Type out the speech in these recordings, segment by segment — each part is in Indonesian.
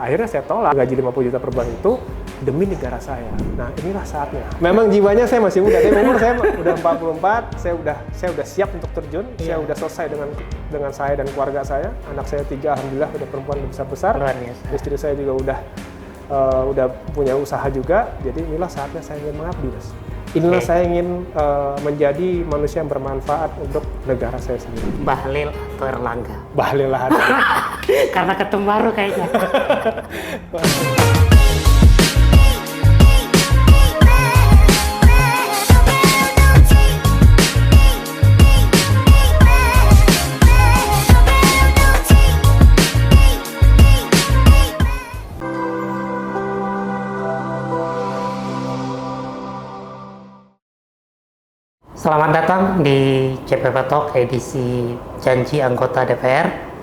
akhirnya saya tolak gaji 50 juta per bulan itu demi negara saya. Nah, inilah saatnya. Memang jiwanya saya masih muda, tapi umur saya udah 44, saya udah siap untuk terjun, saya udah selesai dengan saya dan keluarga saya. Anak saya 3, alhamdulillah udah perempuan udah besar-besar. Istri saya juga udah punya usaha juga. Jadi inilah saatnya saya ingin mengabdi, Mas. Inilah saya ingin menjadi manusia yang bermanfaat untuk negara saya sendiri. Bahlil atau Erlangga? Bahlil lah. Karena ketemu baru kayaknya. Selamat datang di CPP Talk edisi janji anggota DPR.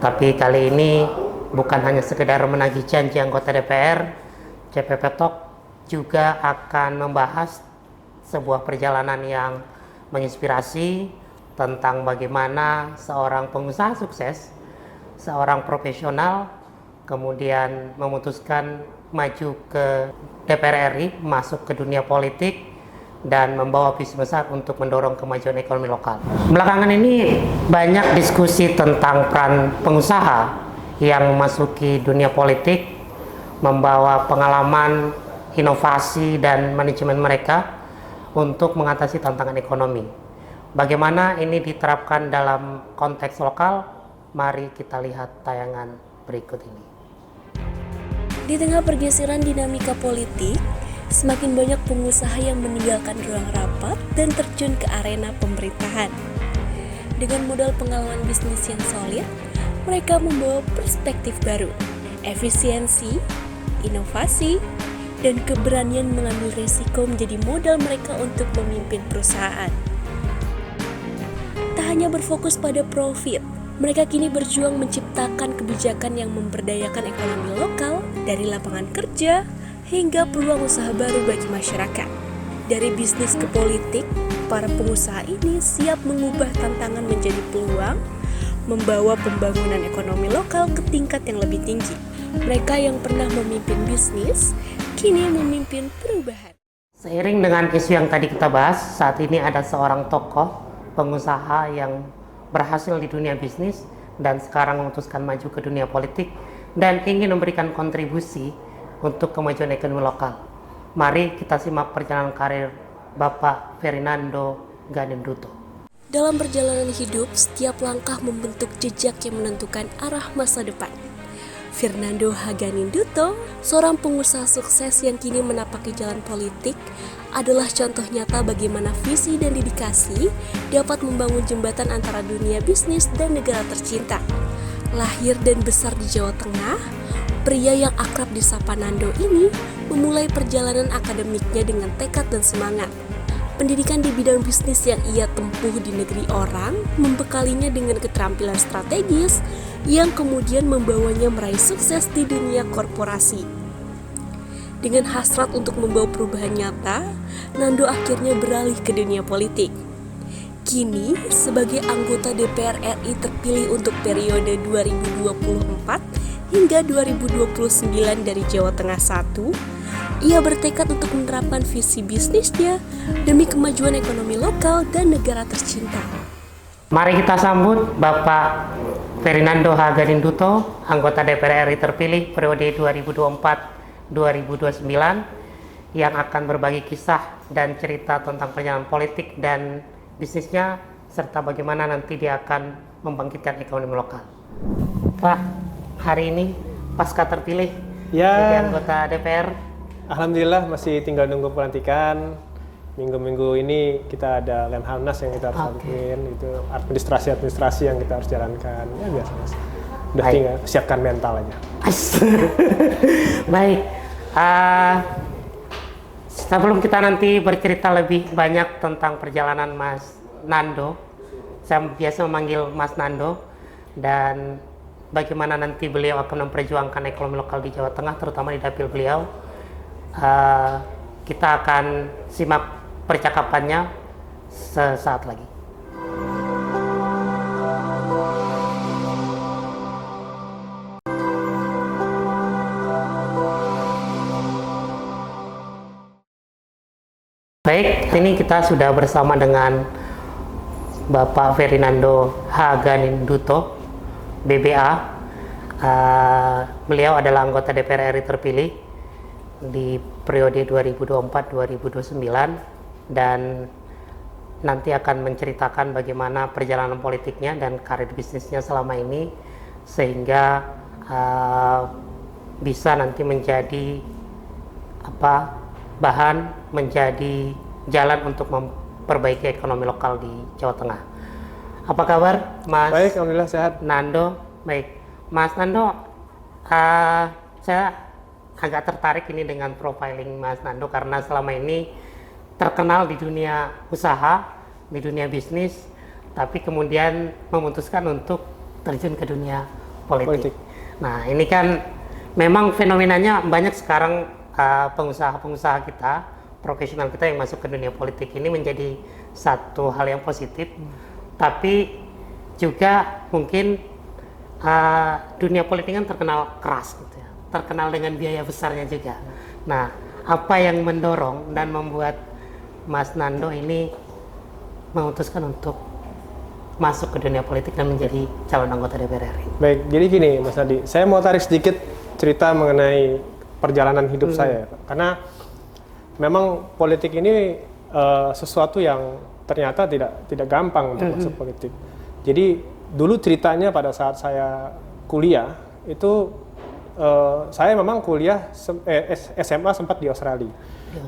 Tapi kali ini bukan hanya sekedar menagih janji anggota DPR, CPP Talk juga akan membahas sebuah perjalanan yang menginspirasi tentang bagaimana seorang pengusaha sukses, seorang profesional, kemudian memutuskan maju ke DPR RI, masuk ke dunia politik, dan membawa visi besar untuk mendorong kemajuan ekonomi lokal. Belakangan ini banyak diskusi tentang peran pengusaha yang memasuki dunia politik, membawa pengalaman, inovasi, dan manajemen mereka untuk mengatasi tantangan ekonomi. Bagaimana ini diterapkan dalam konteks lokal? Mari kita lihat tayangan berikut ini. Di tengah pergeseran dinamika politik, semakin banyak pengusaha yang meninggalkan ruang rapat dan terjun ke arena pemerintahan. Dengan modal pengalaman bisnis yang solid, mereka membawa perspektif baru, efisiensi, inovasi, dan keberanian mengambil resiko menjadi modal mereka untuk memimpin perusahaan. Tak hanya berfokus pada profit, mereka kini berjuang menciptakan kebijakan yang memberdayakan ekonomi lokal dari lapangan kerja hingga peluang usaha baru bagi masyarakat. Dari bisnis ke politik, para pengusaha ini siap mengubah tantangan menjadi peluang, membawa pembangunan ekonomi lokal ke tingkat yang lebih tinggi. Mereka yang pernah memimpin bisnis, kini memimpin perubahan. Seiring dengan isu yang tadi kita bahas, saat ini ada seorang tokoh pengusaha yang berhasil di dunia bisnis dan sekarang memutuskan maju ke dunia politik dan ingin memberikan kontribusi untuk kemajuan ekonomi lokal. Mari kita simak perjalanan karir Bapak Fernando Ganinduto. Dalam perjalanan hidup, setiap langkah membentuk jejak yang menentukan arah masa depan. Fernando Ganinduto, seorang pengusaha sukses yang kini menapaki jalan politik, adalah contoh nyata bagaimana visi dan dedikasi dapat membangun jembatan antara dunia bisnis dan negara tercinta. Lahir dan besar di Jawa Tengah, pria yang akrab disapa Nando ini memulai perjalanan akademiknya dengan tekad dan semangat. Pendidikan di bidang bisnis yang ia tempuh di negeri orang membekalinya dengan keterampilan strategis yang kemudian membawanya meraih sukses di dunia korporasi. Dengan hasrat untuk membawa perubahan nyata, Nando akhirnya beralih ke dunia politik. Kini, sebagai anggota DPR RI terpilih untuk periode 2024 hingga 2029 dari Jawa Tengah 1, ia bertekad untuk menerapkan visi bisnisnya demi kemajuan ekonomi lokal dan negara tercinta. Mari kita sambut Bapak Fernando Ganinduto, anggota DPR RI terpilih periode 2024-2029, yang akan berbagi kisah dan cerita tentang perjalanan politik dan bisnisnya, serta bagaimana nanti dia akan membangkitkan ekonomi lokal. Pak, hari ini pasca terpilih jadi anggota DPR. Alhamdulillah masih tinggal nunggu pelantikan. Minggu-minggu ini kita ada Lemhanas yang kita harus lakuin, itu administrasi yang kita harus jalankan. Ya biasa mas. Udah tinggal siapkan mental aja. Baik. Sebelum kita nanti bercerita lebih banyak tentang perjalanan Mas Nando, saya biasa memanggil Mas Nando, dan bagaimana nanti beliau akan memperjuangkan ekonomi lokal di Jawa Tengah, terutama di dapil beliau. Kita akan simak percakapannya sesaat lagi. Baik, ini kita sudah bersama dengan Bapak Fernando Haganindutto, BBA. Beliau adalah anggota DPR RI terpilih di periode 2024-2029 dan nanti akan menceritakan bagaimana perjalanan politiknya dan karir bisnisnya selama ini sehingga bisa nanti menjadi bahan, menjadi jalan untuk memperbaiki ekonomi lokal di Jawa Tengah. Apa kabar, Mas? Baik, alhamdulillah sehat. Nando, baik. Mas Nando, saya agak tertarik ini dengan profiling Mas Nando karena selama ini terkenal di dunia usaha, di dunia bisnis, tapi kemudian memutuskan untuk terjun ke dunia politik. Nah, ini kan memang fenomenanya banyak sekarang pengusaha-pengusaha kita, profesional kita yang masuk ke dunia politik ini menjadi satu hal yang positif, tapi juga mungkin dunia politik kan terkenal keras gitu ya, terkenal dengan biaya besarnya juga. Nah, apa yang mendorong dan membuat Mas Nando ini memutuskan untuk masuk ke dunia politik dan menjadi calon anggota DPR RI? Baik, jadi gini Mas Adi, saya mau tarik sedikit cerita mengenai perjalanan hidup saya, karena memang politik ini sesuatu yang ternyata tidak gampang untuk masuk politik. Jadi dulu ceritanya pada saat saya kuliah itu saya memang kuliah SMA sempat di Australia.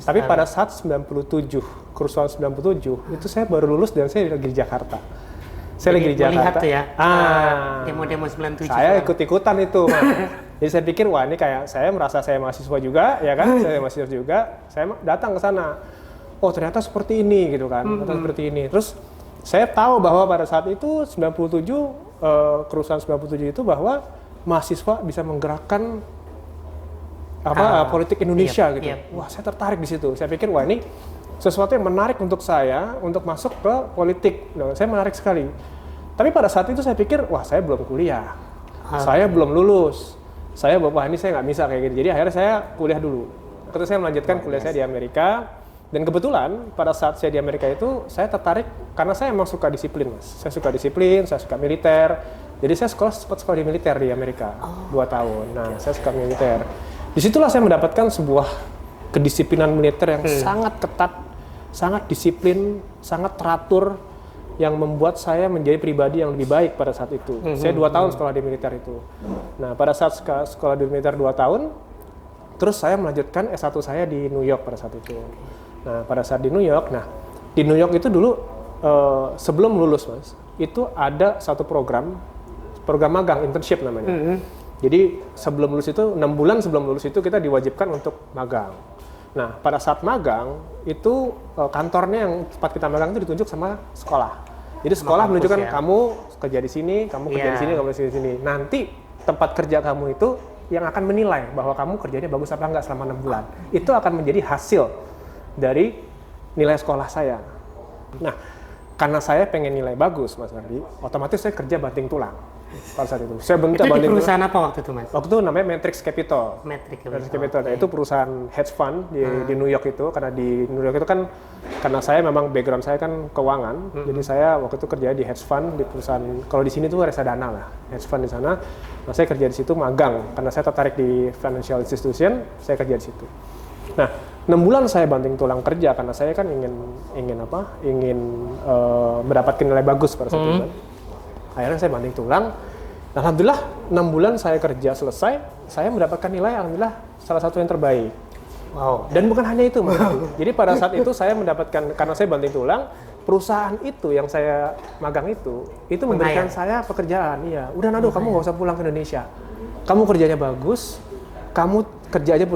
Tapi pada saat 97, kerusuhan 97 itu saya baru lulus dan saya lagi di Jakarta. Saya lagi di Jakarta. Tuh ya, demo-demo 97. Saya ikut-ikutan itu. Jadi saya pikir, wah ini kayak saya merasa saya mahasiswa juga, ya kan? Saya mahasiswa juga, saya datang ke sana. Oh ternyata seperti ini gitu kan, ternyata seperti ini. Terus saya tahu bahwa pada saat itu 97, kerusuhan 97 itu bahwa mahasiswa bisa menggerakkan politik Indonesia gitu. Wah saya tertarik di situ. Saya pikir, wah ini sesuatu yang menarik untuk saya untuk masuk ke politik. Nah, saya menarik sekali. Tapi pada saat itu saya pikir, wah saya belum kuliah, saya belum lulus. Saya wah ini saya nggak bisa kayak gitu. Jadi akhirnya saya kuliah dulu. Terus saya melanjutkan kuliah saya di Amerika. Dan kebetulan pada saat saya di Amerika itu saya tertarik karena saya emang suka disiplin, Mas. Saya suka disiplin, saya suka militer. Jadi saya sempat sekolah di militer di Amerika 2 tahun. Nah, saya suka militer. Disitulah saya mendapatkan sebuah kedisiplinan militer yang sangat ketat, sangat disiplin, sangat teratur, yang membuat saya menjadi pribadi yang lebih baik pada saat itu. Saya 2 tahun sekolah di militer itu. Nah, pada saat sekolah di militer 2 tahun, terus saya melanjutkan S1 saya di New York pada saat itu. Nah, pada saat di New York itu dulu sebelum lulus, Mas, itu ada satu program magang, internship namanya. Jadi sebelum lulus itu, 6 bulan sebelum lulus itu kita diwajibkan untuk magang. Nah, pada saat magang itu kantornya yang tempat kita magang itu ditunjuk sama sekolah. Jadi sekolah menunjukkan kamu kerja di sini, kamu kerja di sini, kamu kerja di sini. Nanti tempat kerja kamu itu yang akan menilai bahwa kamu kerjanya bagus apa enggak selama 6 bulan. Itu akan menjadi hasil dari nilai sekolah saya. Nah, karena saya pengen nilai bagus, Mas Ardi, otomatis saya kerja banting tulang pada saat itu. Saya itu di perusahaan apa waktu itu, Mas? Waktu itu namanya Matrix Capital. Matrix Capital. Nah, itu perusahaan hedge fund di New York itu. Karena di New York itu kan, karena saya memang background saya kan keuangan, jadi saya waktu itu kerja di hedge fund di perusahaan. Kalau di sini tuh reksadana lah, hedge fund di sana. Nah, saya kerja di situ magang karena saya tertarik di financial institution, saya kerja di situ. Nah, 6 bulan saya banting tulang kerja karena saya kan ingin mendapatkan nilai bagus pada saat itu. Akhirnya saya banting tulang. Alhamdulillah 6 bulan saya kerja selesai, saya mendapatkan nilai alhamdulillah salah satu yang terbaik. Wow. Dan bukan hanya itu, Mas. Jadi pada saat itu saya mendapatkan, karena saya banting tulang, perusahaan itu yang saya magang itu memberikan saya pekerjaan. Iya, udah Nado, kamu nggak usah pulang ke Indonesia. Kamu kerjanya bagus, kamu kerja aja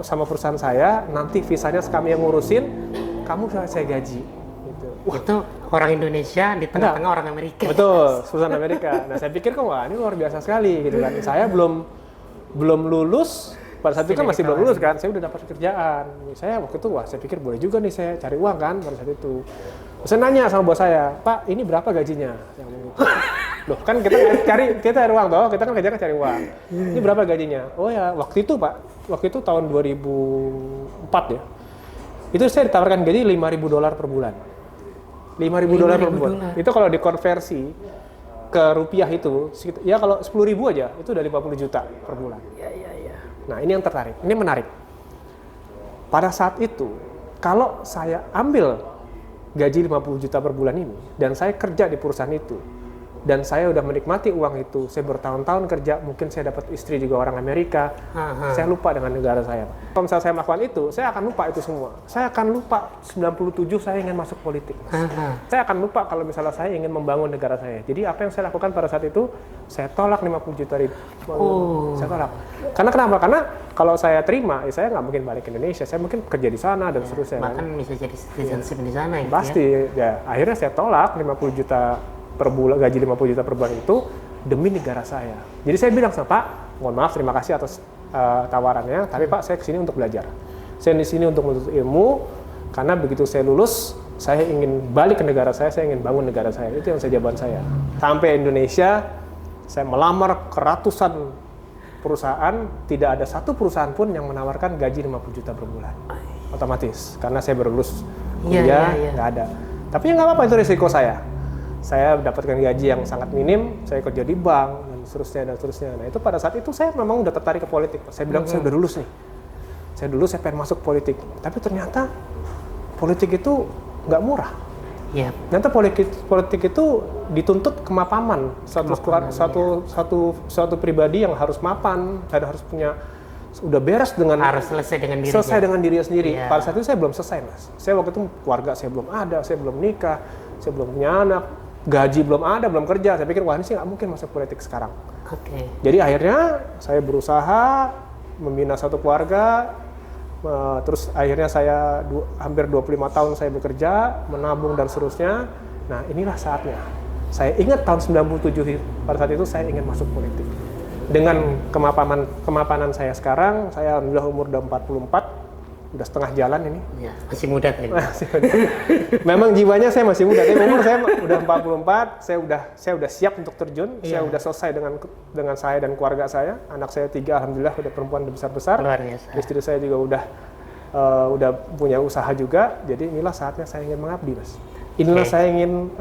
sama perusahaan saya, nanti visanya kami yang ngurusin, kamu saya gaji. Wah. Itu orang Indonesia di tengah-tengah orang Amerika. Betul, perusahaan Amerika. Nah, saya pikir kok wah ini luar biasa sekali gitu kan. Saya belum lulus, pada saat itu kan masih belum lulus kan. Saya udah dapat pekerjaan. Saya waktu itu saya pikir boleh juga nih saya cari uang kan pada saat itu. Saya nanya sama bos saya, "Pak, ini berapa gajinya?" Yang gitu. Loh, kan kita cari uang toh, kita kan kerja kan cari uang. Ini berapa gajinya? Oh ya, waktu itu Pak, waktu itu tahun 2004 ya. Itu saya ditawarkan gaji $5.000 per bulan. $5.000 per bulan. Itu kalau dikonversi ke rupiah itu, ya kalau 10.000 aja, itu udah 50 juta per bulan. Nah ini yang tertarik, ini menarik. Pada saat itu, kalau saya ambil gaji 50 juta per bulan ini, dan saya kerja di perusahaan itu, dan saya udah menikmati uang itu, saya bertahun-tahun kerja, mungkin saya dapat istri juga orang Amerika, saya lupa dengan negara saya. Kalau misalnya saya melakukan itu, saya akan lupa itu semua. Saya akan lupa 97 saya ingin masuk politik. Saya akan lupa kalau misalnya saya ingin membangun negara saya. Jadi apa yang saya lakukan pada saat itu, saya tolak 50 juta ribu. Saya tolak. Karena kenapa? Karena kalau saya terima, saya nggak mungkin balik ke Indonesia. Saya mungkin kerja di sana dan seterusnya. Bahkan bisa jadi citizenship di sana. Pasti. Ya. Akhirnya saya tolak 50 juta per bulan, gaji 50 juta per bulan itu demi negara saya. Jadi saya bilang sama Pak, mohon maaf, terima kasih atas tawarannya, tapi Pak, saya kesini untuk belajar. Saya di sini untuk menuntut ilmu, karena begitu saya lulus, saya ingin balik ke negara saya ingin bangun negara saya. Itu yang jawaban saya. Sampai Indonesia, saya melamar ke ratusan perusahaan, tidak ada satu perusahaan pun yang menawarkan gaji 50 juta per bulan. Otomatis, karena saya baru lulus kuliah, nggak ada. Tapi ya nggak apa-apa, itu risiko saya. Saya dapatkan gaji yang sangat minim, saya kerja di bank, dan seterusnya. Nah itu pada saat itu saya memang udah tertarik ke politik. Saya bilang, saya udah lulus nih. Saya pengen masuk politik. Tapi ternyata politik itu nggak murah. Ternyata politik itu dituntut kemapanan. Satu pribadi yang harus mapan, harus punya, udah beres dengan, harus selesai dengan dirinya sendiri. Pada saat itu saya belum selesai, Mas. Saya waktu itu keluarga saya belum ada, saya belum nikah, saya belum punya anak, gaji belum ada, belum kerja. Saya pikir, wah ini sih nggak mungkin masuk politik sekarang. Jadi akhirnya saya berusaha membina satu keluarga, terus akhirnya saya hampir 25 tahun saya bekerja, menabung dan seterusnya. Nah inilah saatnya. Saya ingat tahun 97, pada saat itu saya ingin masuk politik. Dengan kemapanan saya sekarang, saya alhamdulillah umur udah 44, udah setengah jalan ini. Masih muda kan? Memang jiwanya saya masih muda, tapi umur saya udah 44, saya udah siap untuk terjun, saya udah selesai dengan saya dan keluarga saya. Anak saya 3, alhamdulillah udah perempuan udah besar-besar. Luar biasa. Istri saya juga udah punya usaha juga. Jadi inilah saatnya saya ingin mengabdi, Mas. Inilah saya ingin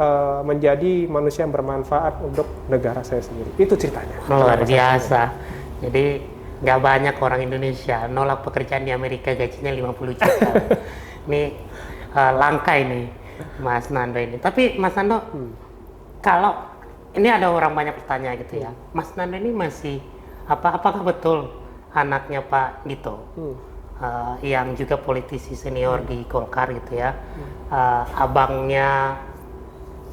menjadi manusia yang bermanfaat untuk negara saya sendiri. Itu ceritanya. Luar biasa. Jadi nggak banyak orang Indonesia nolak pekerjaan di Amerika gajinya 50 juta. Ini langka ini, Mas Nando ini. Tapi Mas Nando, kalau ini ada orang banyak bertanya gitu ya, Mas Nando ini masih apakah betul anaknya Pak Dito, yang juga politisi senior di Golkar gitu ya, abangnya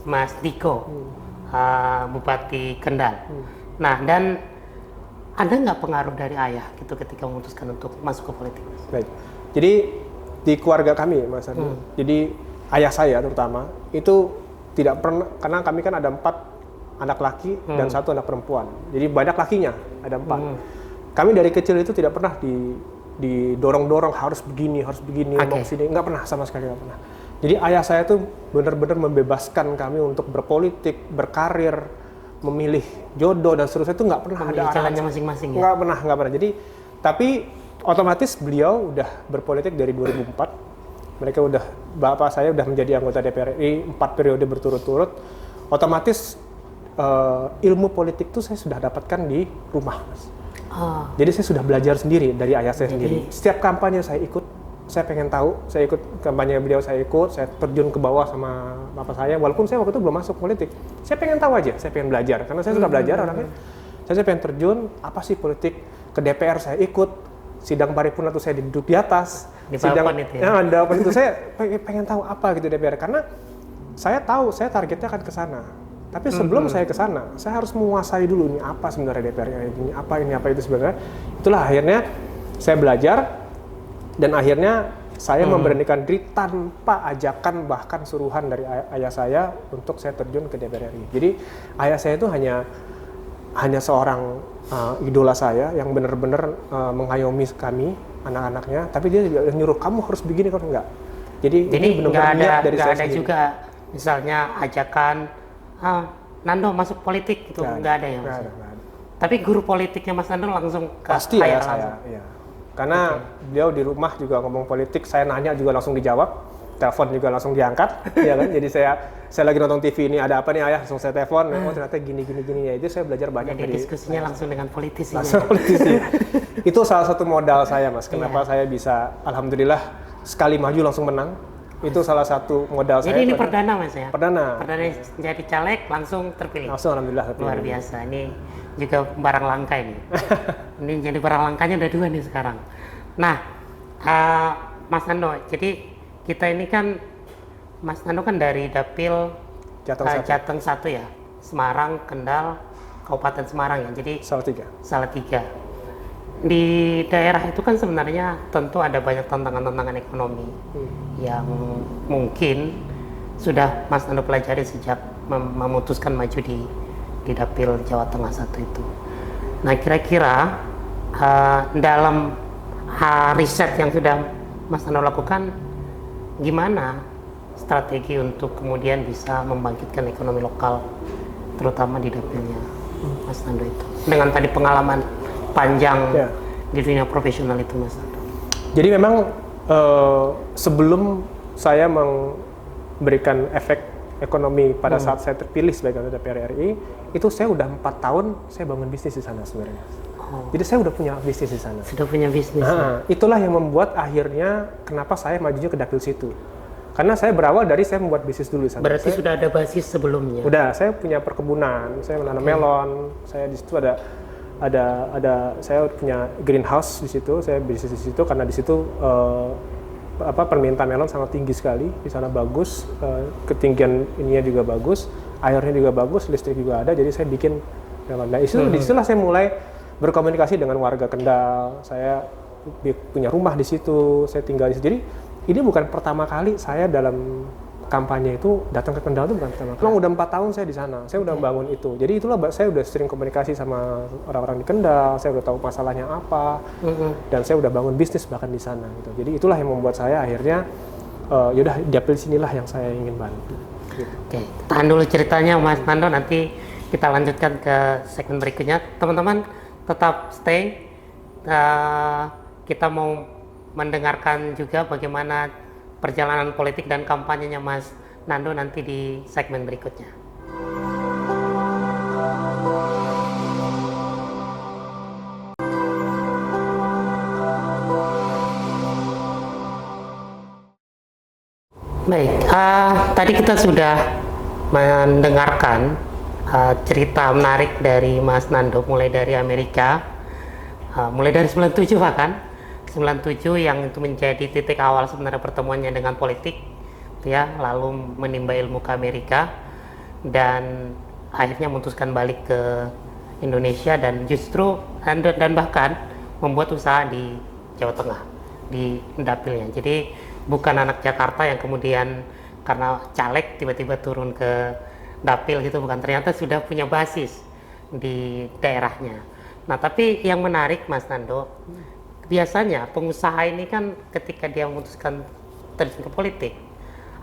Mas Diko, Bupati Kendal. Nah, dan ada nggak pengaruh dari ayah gitu ketika memutuskan untuk masuk ke politik? Baik. Jadi di keluarga kami, Mas Ardi, jadi ayah saya terutama itu tidak pernah, karena kami kan ada 4 anak laki dan 1 anak perempuan. Jadi banyak lakinya, ada 4. Kami dari kecil itu tidak pernah didorong-dorong harus begini, mau kesini, nggak pernah, sama sekali nggak pernah. Jadi ayah saya tuh benar-benar membebaskan kami untuk berpolitik, berkarir, memilih jodoh dan seterusnya, itu nggak pernah ada jalannya masing-masing ya? Nggak pernah. Jadi, tapi otomatis beliau udah berpolitik dari 2004. Bapak saya udah menjadi anggota DPR RI 4 periode berturut-turut. Otomatis ilmu politik itu saya sudah dapatkan di rumah, Mas. Jadi saya sudah belajar sendiri dari ayah saya sendiri. Setiap kampanye saya ikut. Saya pengen tahu, saya ikut kampanye beliau, saya terjun ke bawah sama bapak saya, walaupun saya waktu itu belum masuk politik. Saya pengen tahu aja, saya pengen belajar, karena saya sudah belajar orangnya. Saya pengen terjun, apa sih politik, ke DPR saya ikut, sidang paripurna itu saya duduk di atas, sidang itu saya pengen tahu apa gitu DPR, karena saya tahu, saya targetnya akan ke sana. Tapi sebelum saya ke sana, saya harus menguasai dulu ini apa sebenarnya DPR, ini apa itu sebenarnya. Itulah akhirnya saya belajar. Dan akhirnya saya memberanikan diri tanpa ajakan bahkan suruhan dari ayah saya untuk saya terjun ke DPR RI. Jadi ayah saya itu hanya seorang idola saya yang benar-benar mengayomi kami, anak-anaknya. Tapi dia nyuruh, kamu harus begini, kalau enggak. Jadi benar-benar niat dari saya sendiri. Nggak ada juga misalnya ajakan, Nando masuk politik gitu, nggak ada ya Mas? Nggak ada. Tapi guru politiknya Mas Nando langsung ke pasti ayah saya, iya. karena beliau di rumah juga ngomong politik, saya nanya juga langsung dijawab, telepon juga langsung diangkat, ya kan? Jadi saya lagi nonton TV ini ada apa nih ayah, langsung saya telepon, oh ternyata gini ya, itu saya belajar banyak Jadi diskusinya langsung dengan politisi. Itu salah satu modal saya mas, kenapa saya bisa alhamdulillah sekali maju langsung menang. Itu salah satu modal saya. Jadi ini perdana mas ya? Perdana jadi caleg langsung terpilih? Langsung alhamdulillah terpilih. Luar biasa, ini juga barang langka ini. Ini jadi barang langkanya udah 2 nih sekarang. Nah, Mas Nando, jadi kita ini kan, Mas Nando kan dari Dapil Jateng 1 ya? Semarang, Kendal, Kabupaten Semarang ya? Jadi Salatiga. Di daerah itu kan sebenarnya tentu ada banyak tantangan-tantangan ekonomi yang mungkin sudah Mas Nando pelajari sejak memutuskan maju di Dapil Jawa Tengah 1 itu. Nah kira-kira dalam riset yang sudah Mas Nando lakukan, gimana strategi untuk kemudian bisa membangkitkan ekonomi lokal, terutama di dapilnya Mas Nando itu, dengan tadi pengalaman panjang di dunia profesional itu Mas Nando? Jadi memang sebelum saya memberikan efek ekonomi pada saat saya terpilih sebagai anggota DPR RI, itu saya udah 4 tahun saya bangun bisnis di sana sebenarnya. Jadi saya udah punya bisnis di sana. Sudah punya bisnis. Itulah yang membuat akhirnya kenapa saya majunya ke dapil situ. Karena saya berawal dari saya membuat bisnis dulu di sana. Berarti sudah ada basis sebelumnya. Udah, saya punya perkebunan, saya menanam melon, saya di situ ada saya punya greenhouse di situ, saya bisnis di situ karena di situ permintaan melon sangat tinggi sekali, di sana bagus, ketinggian ininya juga bagus, airnya juga bagus, listrik juga ada, jadi saya bikin melon. Nah, disitulah saya mulai berkomunikasi dengan warga Kendal, saya punya rumah di situ, saya tinggal di situ. Jadi ini bukan pertama kali saya dalam kampanye itu datang ke Kendal, itu bukan pertama kali. Memang udah 4 tahun saya di sana, saya udah membangun itu. Jadi itulah saya udah sering komunikasi sama orang-orang di Kendal, saya udah tahu masalahnya apa, dan saya udah bangun bisnis bahkan di sana. Gitu. Jadi itulah yang membuat saya akhirnya, yaudah dapil sinilah yang saya ingin bantu. Gitu. Oke, tahan dulu ceritanya Mas Nando, nanti kita lanjutkan ke segmen berikutnya. Teman-teman tetap stay, kita mau mendengarkan juga bagaimana perjalanan politik dan kampanyenya Mas Nando nanti di segmen berikutnya. Baik, tadi kita sudah mendengarkan cerita menarik dari Mas Nando, mulai dari Amerika, mulai dari 97 bahkan. 97 yang itu menjadi titik awal sebenarnya pertemuannya dengan politik, ya, lalu menimba ilmu ke Amerika dan akhirnya memutuskan balik ke Indonesia dan justru dan bahkan membuat usaha di Jawa Tengah di dapilnya. Jadi bukan anak Jakarta yang kemudian karena caleg tiba-tiba turun ke dapil gitu, bukan, ternyata sudah punya basis di daerahnya. Nah tapi yang menarik Mas Nando, biasanya pengusaha ini kan ketika dia memutuskan terjun ke politik,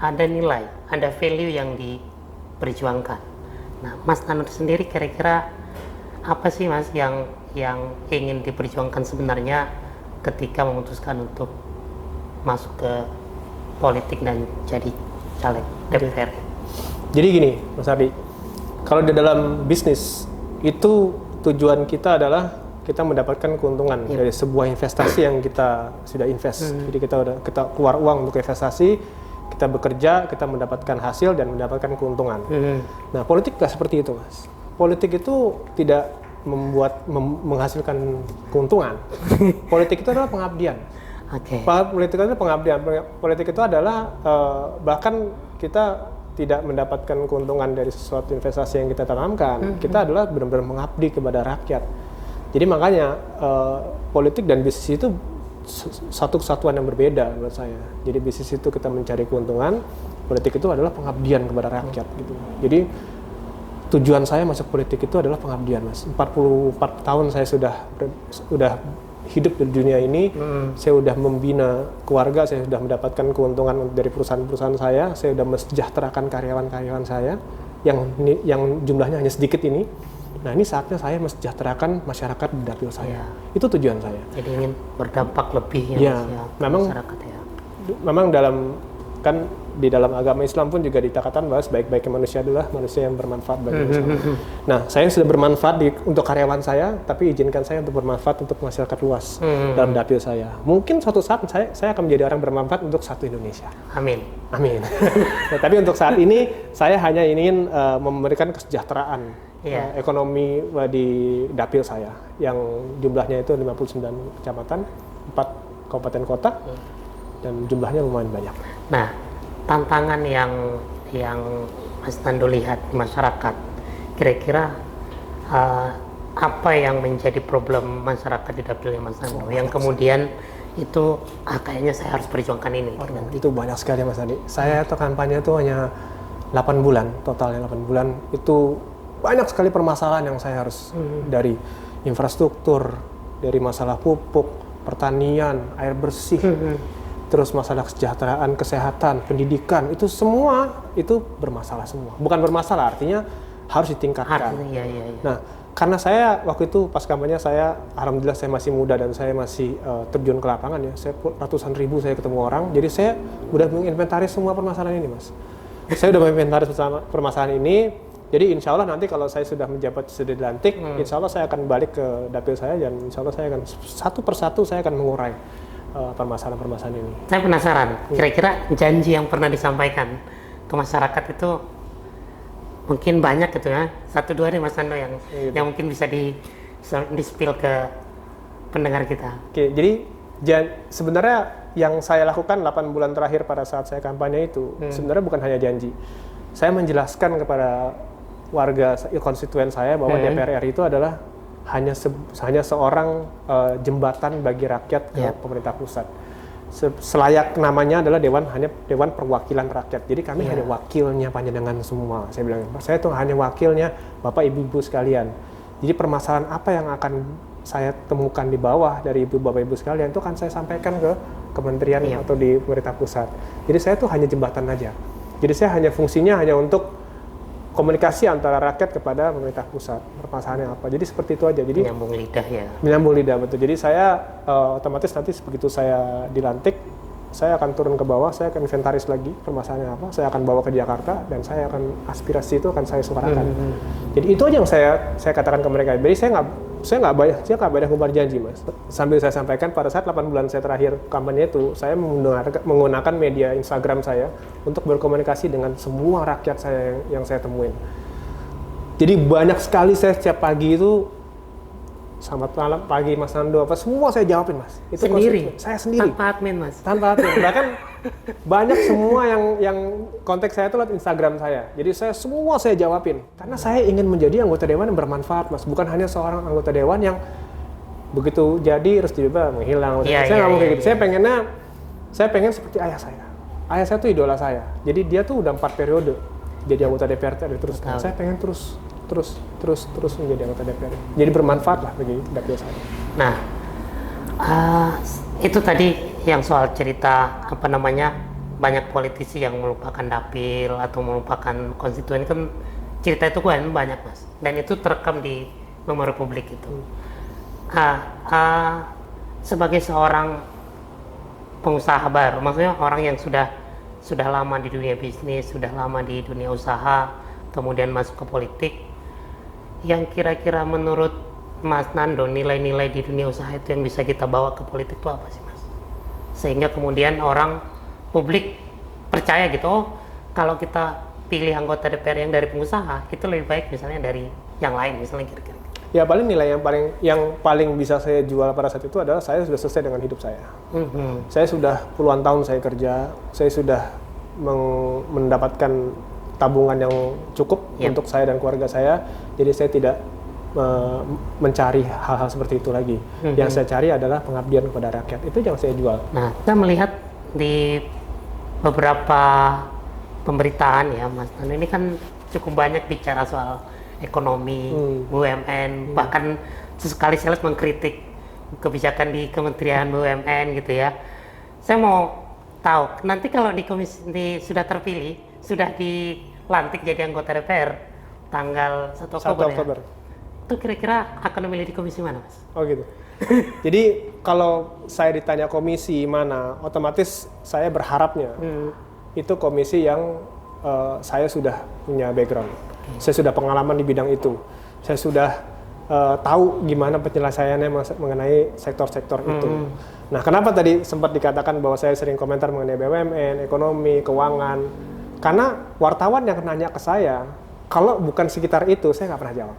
ada nilai, ada value yang diperjuangkan. Nah, Mas Nando sendiri kira-kira apa sih Mas yang ingin diperjuangkan sebenarnya ketika memutuskan untuk masuk ke politik dan jadi caleg DPR? Jadi gini, Mas Ardi, kalau di dalam bisnis itu tujuan kita adalah kita mendapatkan keuntungan dari sebuah investasi yang kita sudah invest. Jadi kita keluar uang untuk investasi, kita bekerja, kita mendapatkan hasil dan mendapatkan keuntungan. Nah, politik nggak seperti itu, Mas. Politik itu tidak menghasilkan keuntungan. Politik itu adalah pengabdian. Politik itu adalah pengabdian. Politik itu adalah bahkan kita tidak mendapatkan keuntungan dari sesuatu investasi yang kita tanamkan. Kita adalah benar-benar mengabdi kepada rakyat. Jadi makanya politik dan bisnis itu satu kesatuan yang berbeda menurut saya. Jadi bisnis itu kita mencari keuntungan, politik itu adalah pengabdian kepada rakyat gitu. Jadi tujuan saya masuk politik itu adalah pengabdian, Mas. 44 tahun saya sudah hidup di dunia ini, saya sudah membina keluarga, saya sudah mendapatkan keuntungan dari perusahaan-perusahaan saya sudah mensejahterakan karyawan-karyawan saya yang jumlahnya hanya sedikit ini. Nah ini saatnya saya mensejahterakan masyarakat di dapil saya. Iya. Itu tujuan saya. Jadi ingin berdampak lebih ya, Iya, Mas, ya, ke memang masyarakat ya. Memang kan di dalam agama Islam pun juga dikatakan bahwa sebaik-baiknya manusia adalah manusia yang bermanfaat bagi bersama. Nah, saya sudah bermanfaat untuk karyawan saya, tapi izinkan saya untuk bermanfaat untuk masyarakat luas dalam dapil saya. Mungkin suatu saat saya akan menjadi orang bermanfaat untuk satu Indonesia. Amin. Amin. Nah, tapi untuk saat ini saya hanya ingin memberikan kesejahteraan ekonomi di dapil saya yang jumlahnya itu 59 kecamatan, 4 kabupaten kota. Dan jumlahnya lumayan banyak. Nah, tantangan yang Mas Nando lihat di masyarakat, kira-kira apa yang menjadi problem masyarakat di dapilnya Mas Nando yang kemudian itu kayaknya saya harus perjuangkan ini. Itu banyak sekali Mas Andi. Saya tuh kampanye itu hanya 8 bulan, totalnya 8 bulan. Itu banyak sekali permasalahan yang saya harus dari infrastruktur, dari masalah pupuk, pertanian, air bersih, terus masalah kesejahteraan, kesehatan, pendidikan, itu semua itu bermasalah semua. Bukan bermasalah, artinya harus ditingkatkan. Iya. Nah, karena saya waktu itu pas kampanye alhamdulillah saya masih muda dan saya masih terjun ke lapangan ya. Saya ratusan ribu saya ketemu orang, jadi saya udah menginventaris semua permasalahan ini, Mas. Saya udah menginventaris permasalahan ini. Jadi insya Allah nanti kalau saya sudah menjabat, sudah dilantik, insya Allah saya akan balik ke dapil saya dan insya Allah saya akan satu persatu saya akan mengurai permasalahan-permasalahan ini. Saya penasaran, kira-kira janji yang pernah disampaikan ke masyarakat itu mungkin banyak gitu ya, 1-2 nih Mas Nando yang mungkin bisa di-spill ke pendengar kita. Oke, jadi sebenarnya yang saya lakukan 8 bulan terakhir pada saat saya kampanye itu sebenarnya bukan hanya janji. Saya menjelaskan kepada warga konstituen saya bahwa DPR RI itu adalah hanya seorang jembatan bagi rakyat ke pemerintah pusat. Selayak namanya adalah Dewan Perwakilan Rakyat. Jadi kami hanya wakilnya panjenengan semua. Saya bilang, saya tuh hanya wakilnya Bapak Ibu sekalian. Jadi permasalahan apa yang akan saya temukan di bawah dari Bapak Ibu sekalian itu akan saya sampaikan ke kementerian atau di pemerintah pusat. Jadi saya tuh hanya jembatan aja. Jadi saya fungsinya hanya untuk komunikasi antara rakyat kepada pemerintah pusat, permasalahannya apa. Jadi seperti itu aja. Jadi menyambung lidah ya. Menyambung lidah, betul. Jadi saya otomatis nanti begitu saya dilantik, saya akan turun ke bawah, saya akan inventaris lagi permasalahannya apa, saya akan bawa ke Jakarta dan saya akan aspirasi itu akan saya suarakan. Jadi itu aja yang saya katakan ke mereka. Jadi saya nggak banyak ngumbar janji, Mas. Sambil saya sampaikan pada saat 8 bulan saya terakhir kampanye itu, saya menggunakan media Instagram saya untuk berkomunikasi dengan semua rakyat saya yang saya temuin. Jadi banyak sekali saya setiap pagi itu, selamat malam pagi Mas Nando, apa semua saya jawabin, Mas. Itu sendiri? Saya sendiri. Tanpa admin, Mas? Tanpa admin. Bahkan banyak semua yang kontak saya itu lewat Instagram saya. Jadi saya jawabin. Karena saya ingin menjadi anggota dewan yang bermanfaat, Mas. Bukan hanya seorang anggota dewan yang begitu jadi terus tiba-tiba menghilang. Saya nggak mau kayak gitu. Saya pengen seperti ayah saya. Ayah saya itu idola saya. Jadi dia tuh udah 4 periode jadi anggota DPR terus. Saya pengen terus menjadi anggota DPR. Jadi bermanfaat lah bagi dapil saya. Nah, itu tadi yang soal cerita banyak politisi yang melupakan dapil atau melupakan konstituen, kan cerita itu kan banyak, Mas, dan itu terekam di memori publik itu. Sebagai seorang pengusaha baru, maksudnya orang yang sudah lama di dunia bisnis, sudah lama di dunia usaha, kemudian masuk ke politik, yang kira-kira menurut Mas Nando nilai-nilai di dunia usaha itu yang bisa kita bawa ke politik itu apa sih, Mas? Sehingga kemudian publik percaya gitu, kalau kita pilih anggota DPR yang dari pengusaha itu lebih baik misalnya dari yang lain, misalnya kira-kira. Ya paling nilai yang paling bisa saya jual pada saat itu adalah saya sudah selesai dengan hidup saya. Saya sudah puluhan tahun saya kerja, saya sudah mendapatkan tabungan yang cukup untuk saya dan keluarga saya. Jadi saya tidak mencari hal-hal seperti itu lagi. Yang saya cari adalah pengabdian kepada rakyat. Itu yang saya jual. Nah, kita melihat di beberapa pemberitaan ya, Mas Nando, ini kan cukup banyak bicara soal ekonomi, BUMN, bahkan sesekali sales mengkritik kebijakan di Kementerian BUMN gitu ya. Saya mau tahu, nanti kalau sudah terpilih, sudah dilantik jadi anggota DPR tanggal 1 Oktober. Itu kira-kira akan memilih di komisi mana, Mas? Oh gitu. Jadi kalau saya ditanya komisi mana, otomatis saya berharapnya itu komisi yang saya sudah punya background. Saya sudah pengalaman di bidang itu. Saya sudah tahu gimana penyelesaiannya mengenai sektor-sektor itu. Nah, kenapa tadi sempat dikatakan bahwa saya sering komentar mengenai BUMN, ekonomi, keuangan? Karena wartawan yang nanya ke saya, kalau bukan sekitar itu, saya nggak pernah jawab.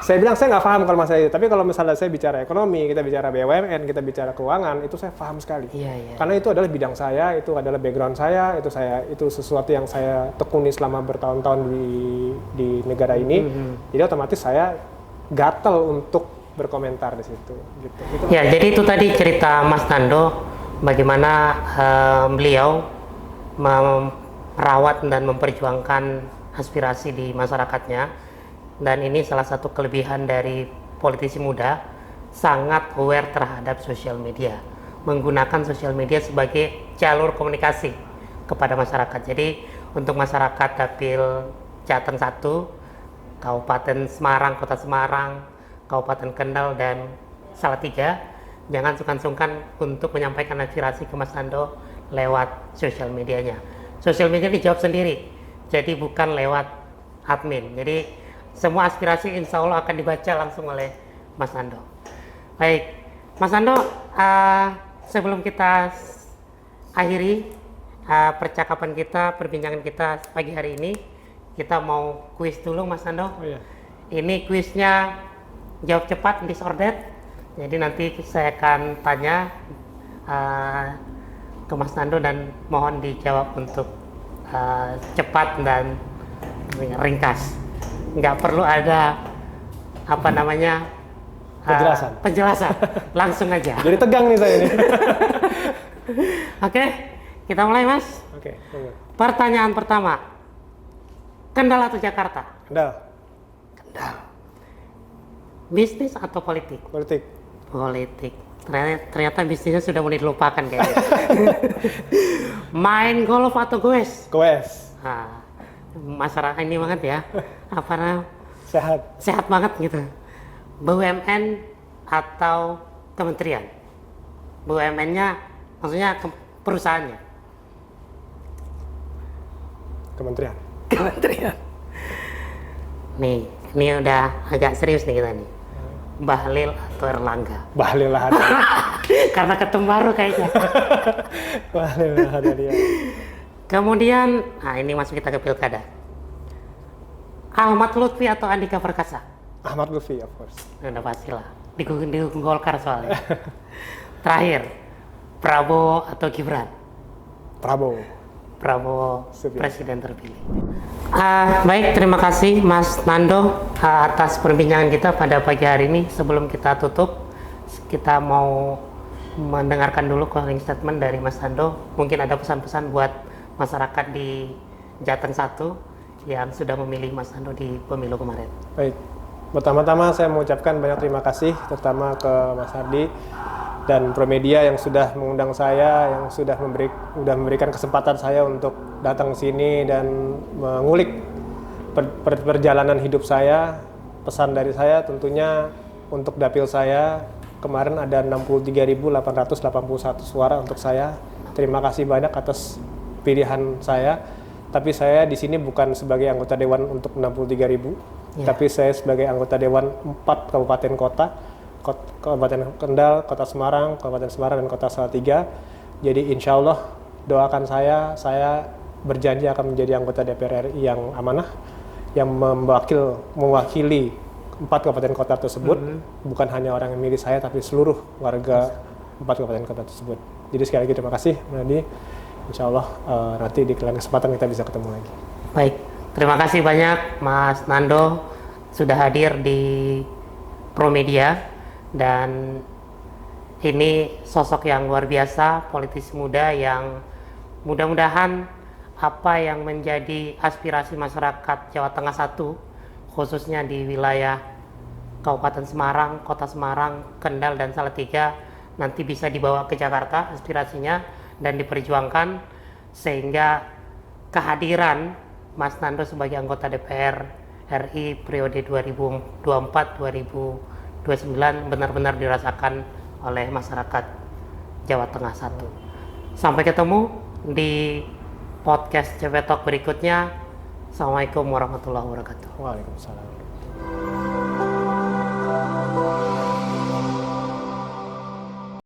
Saya bilang saya nggak paham kalau masalah itu, tapi kalau misalnya saya bicara ekonomi, kita bicara BUMN, kita bicara keuangan, itu saya paham sekali. Karena itu adalah bidang saya, itu adalah background saya, itu sesuatu yang saya tekuni selama bertahun-tahun di negara ini. Jadi otomatis saya gatel untuk berkomentar di situ. Gitu. Ya, jadi itu tadi cerita Mas Nando bagaimana beliau merawat dan memperjuangkan aspirasi di masyarakatnya. Dan ini salah satu kelebihan dari politisi muda, sangat aware terhadap sosial media, menggunakan sosial media sebagai jalur komunikasi kepada masyarakat. Jadi untuk masyarakat Dapil Jateng 1, Kabupaten Semarang, Kota Semarang, Kabupaten Kendal, dan Salatiga, jangan sungkan-sungkan untuk menyampaikan aspirasi ke Mas Nando lewat sosial medianya. Sosial media dijawab sendiri, jadi bukan lewat admin. Jadi semua aspirasi insya Allah akan dibaca langsung oleh Mas Nando. Baik, Mas Nando, sebelum kita akhiri percakapan kita, perbincangan kita pagi hari ini, kita mau kuis dulu, Mas Nando. Oh, iya. Ini kuisnya jawab cepat, disordered. Jadi nanti saya akan tanya ke Mas Nando dan mohon dijawab untuk cepat dan ringkas. Nggak perlu ada apa namanya penjelasan, langsung aja. Jadi tegang nih saya ini. Oke, kita mulai, Mas. Oke. Pertanyaan pertama, Kendal atau Jakarta? Kendal. Bisnis atau politik? Politik. Politik. Ternyata bisnisnya sudah mulai dilupakan kayaknya. Main golf atau goes? Goes. Nah, masyarakat ini banget ya, sehat banget gitu. BUMN atau kementerian? BUMN-nya maksudnya perusahaannya? Kementerian. Nih, ini udah agak serius nih kita nih. Bahlil atau Erlangga? Bahlil lah ada. Karena ketum baru kayaknya. Bahlil lah ada dia. Kemudian, nah ini masuk kita ke pilkada. Ahmad Lutfi atau Andika Perkasa? Ahmad Lutfi, of course. Udah pasti lah. Didukung Golkar soalnya. Terakhir, Prabowo atau Gibran? Prabowo presiden terpilih. Baik, terima kasih Mas Nando atas perbincangan kita pada pagi hari ini. Sebelum kita tutup, kita mau mendengarkan dulu closing statement dari Mas Nando. Mungkin ada pesan-pesan buat masyarakat di Jateng 1 yang sudah memilih Mas Nando di pemilu kemarin. Baik, pertama-tama saya mengucapkan banyak terima kasih, terutama ke Mas Hardi dan Promedia yang sudah mengundang saya, yang sudah memberikan kesempatan saya untuk datang ke sini dan mengulik perjalanan hidup saya. Pesan dari saya tentunya untuk dapil saya, kemarin ada 63.881 suara untuk saya. Terima kasih banyak atas pilihan saya, tapi saya di sini bukan sebagai anggota dewan untuk 63.000, tapi saya sebagai anggota dewan 4 kabupaten kota, Kabupaten Kendal, Kota Semarang, Kabupaten Semarang, dan Kota Salatiga. Jadi insya Allah doakan saya berjanji akan menjadi anggota DPR RI yang amanah, yang mewakili 4 kabupaten kota tersebut, bukan hanya orang yang milih saya, tapi seluruh warga 4 kabupaten kota tersebut. Jadi sekali lagi terima kasih, Nadi. Insya Allah nanti di lain kesempatan kita bisa ketemu lagi. Baik, terima kasih banyak Mas Nando sudah hadir di Promedia, dan ini sosok yang luar biasa, politisi muda yang mudah-mudahan apa yang menjadi aspirasi masyarakat Jawa Tengah 1, khususnya di wilayah Kabupaten Semarang, Kota Semarang, Kendal, dan Salatiga, nanti bisa dibawa ke Jakarta aspirasinya dan diperjuangkan, sehingga kehadiran Mas Nando sebagai anggota DPR RI periode 2024-2029 benar-benar dirasakan oleh masyarakat Jawa Tengah 1. Sampai ketemu di podcast CP Talk berikutnya. Assalamualaikum warahmatullahi wabarakatuh. Waalaikumsalam.